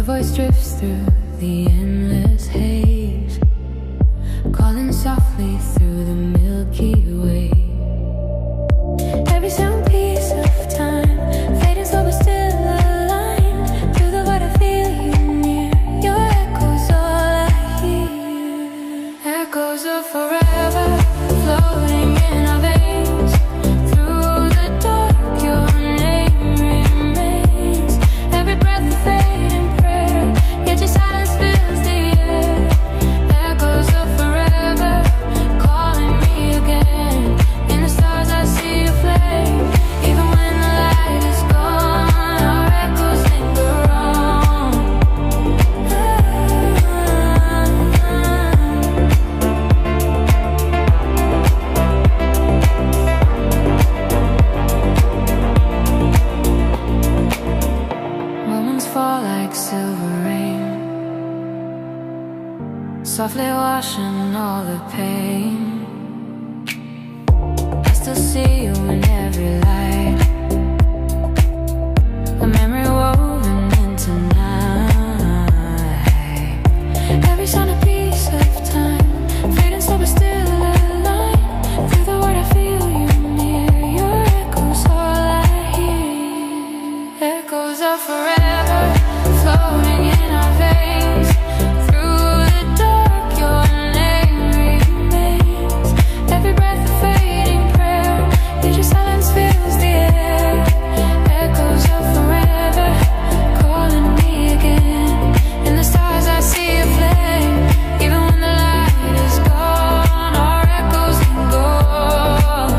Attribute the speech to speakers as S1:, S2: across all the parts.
S1: voice drifts through the endless haze, calling softly through the Milky Way. Every sound piece of time, fading slow but still aligned. Through the void I feel you near. Your echo's all I hear. Echoes of forever, floating in our veins. Through the dark, your name remains. Every breath a fading prayer, yet your silence fills the air. Echoes of forever, calling me again. In the stars I see a flame. Even when the light is gone, our echoes linger on. Moments fall like silver rain, softly washing all the pain. I still see you in every light, a memory woven into night. Every sound a piece of time, fading slow but still aligned. Through the world I feel you near. Your echoes all I hear. Echoes of forever, floating in our veins. Through the dark, your name remains. Every breath a fading prayer, yet your silence fills the air. Echoes of forever, calling me again. In the stars I see a flame. Even when the light is gone, our echoes linger on.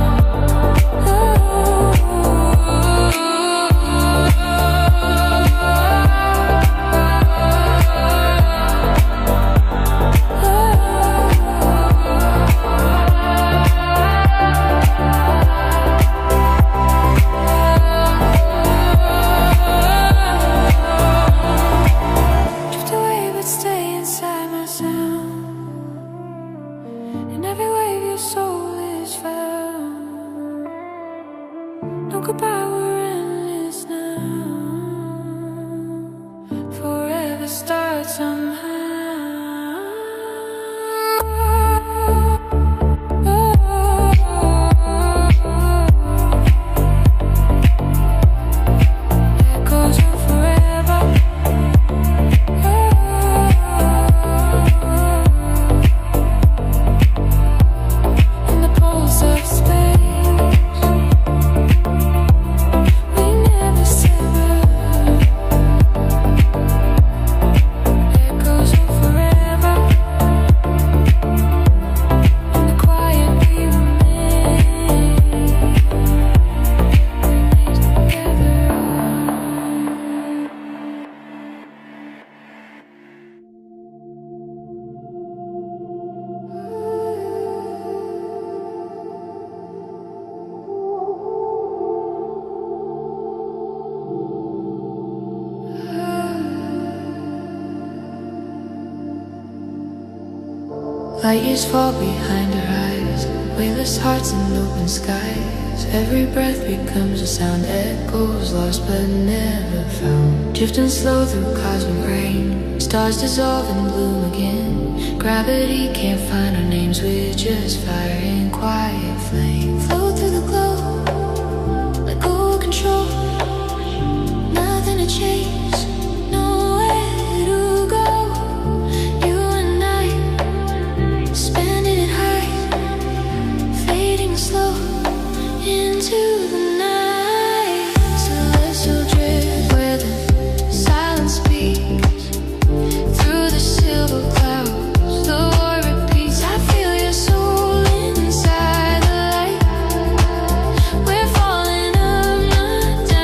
S1: Drift away but stay inside my sound. In every wave your soul is found. No goodbye, we're endless now. Forever starts somehow. Echoes of forever. In the pulse of space, we never sever. Echoes of forever. In the quiet we remain together. Light years fall behind our eyes, weightless hearts and open skies. Every breath becomes a sound, echoes lost but never found. Drifting slow through cosmic rain, stars dissolve and bloom again. Gravity can't find our names, we're just fire in quiet flame. Float through the glow, let go of control. Nothing to chase, nowhere to go. You and I, spending it high, fading slow into the night. Celestial drift where the silence speaks. Through the silver clouds, the war repeats. I feel your soul inside the light. We're falling up, not down.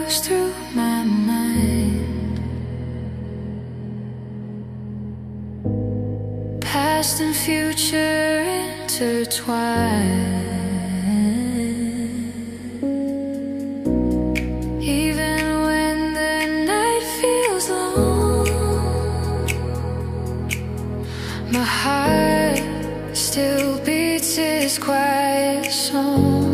S1: goes through my mind. Past and future intertwined. Even when the night feels long, my heart still beats its quiet song.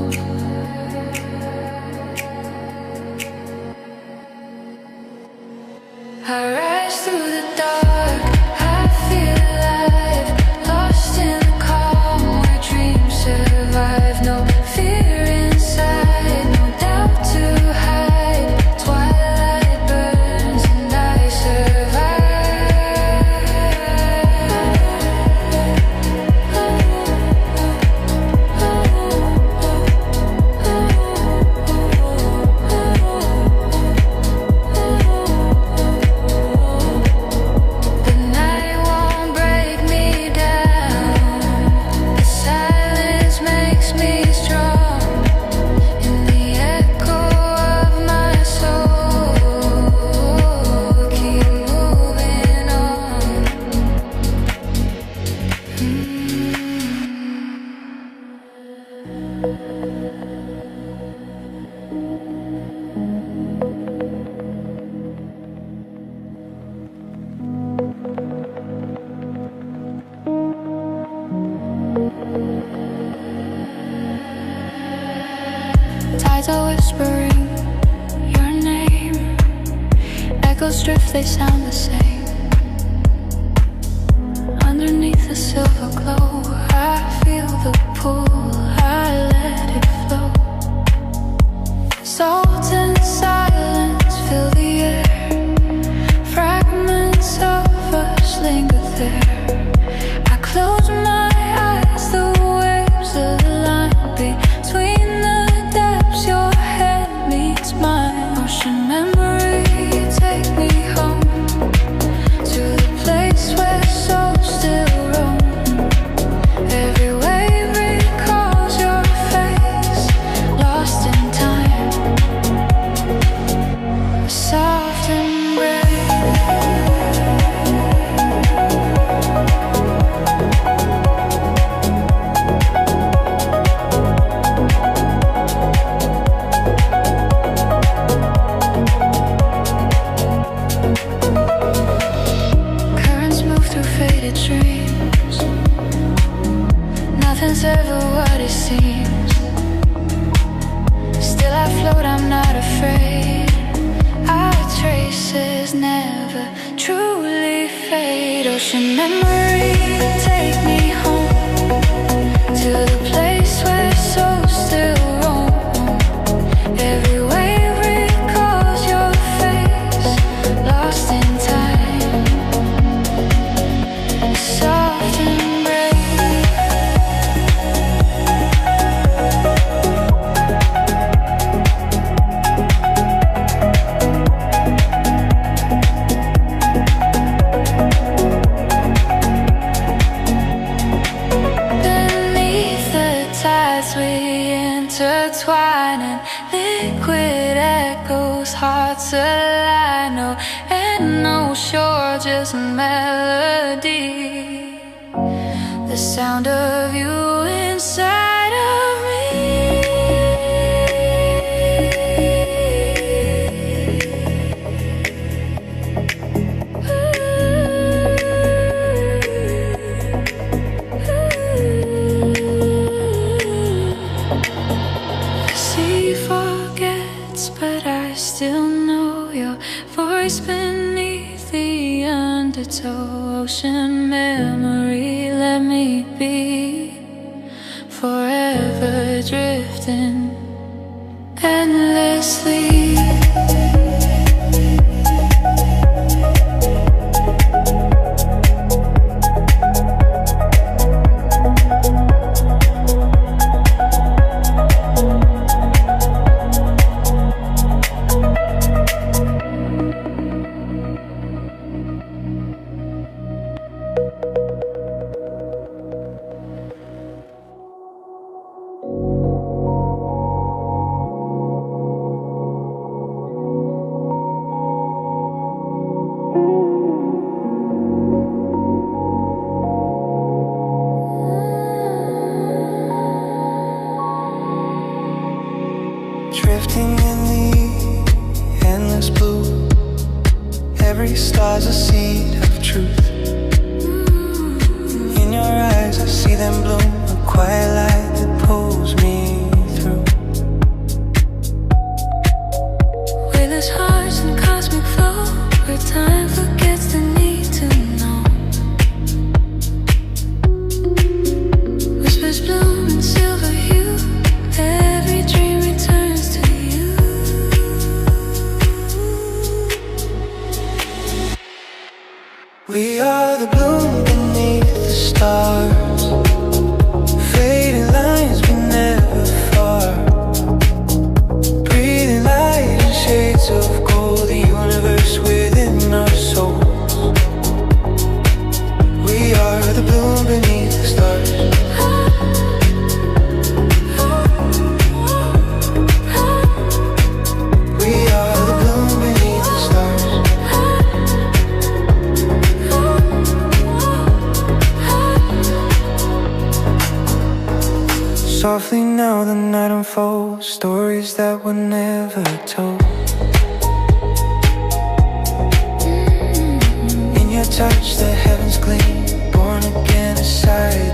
S1: I rise through the dark, I feel alive, lost in the calm where dreams survive. No fear inside, no doubt to hide. Twilight burns and I tides are whispering your name. Echoes drift, they sound the same. Underneath the silver glow, I feel the pull, I let it flow. Salt and silence fill the air. Fragments of us linger there. I close my eyes, the waves align between the depths. Your head meets mine. Ocean memory, take me home to the place where souls still roam. Every wave recalls your face, lost in time. Soft embrace. Currents move through faded dreams. Nothing's ever what it seems. Still I float, I'm not afraid. Our traces never truly fade. Ocean memory, take me home to the place where souls still roam. Every wave recalls your face, lost in time. Soft embrace. Beneath the tides we intertwine, and liquid echoes, hearts align. No end, no shore, just melody. The sound of you inside of me. The sea forgets, but I still know your voice beneath the undertow. Ocean memory, let me be forever drifting endlessly. Drifting in the endless blue. Every star's a seed of truth. In your eyes I see them bloom, a quiet light that pulls me through. Weightless hearts in cosmic flow, where time forgets the need to know. Whispers bloom in silver hue, every dream returns to you. We are the bloom beneath the stars, fading lines but never far. Breathing light in shades of gold, the universe within our souls. We are the bloom beneath the stars. We are the bloom beneath the stars. Softly now the night unfolds, stories that were never told. In your touch the heavens gleam, born again aside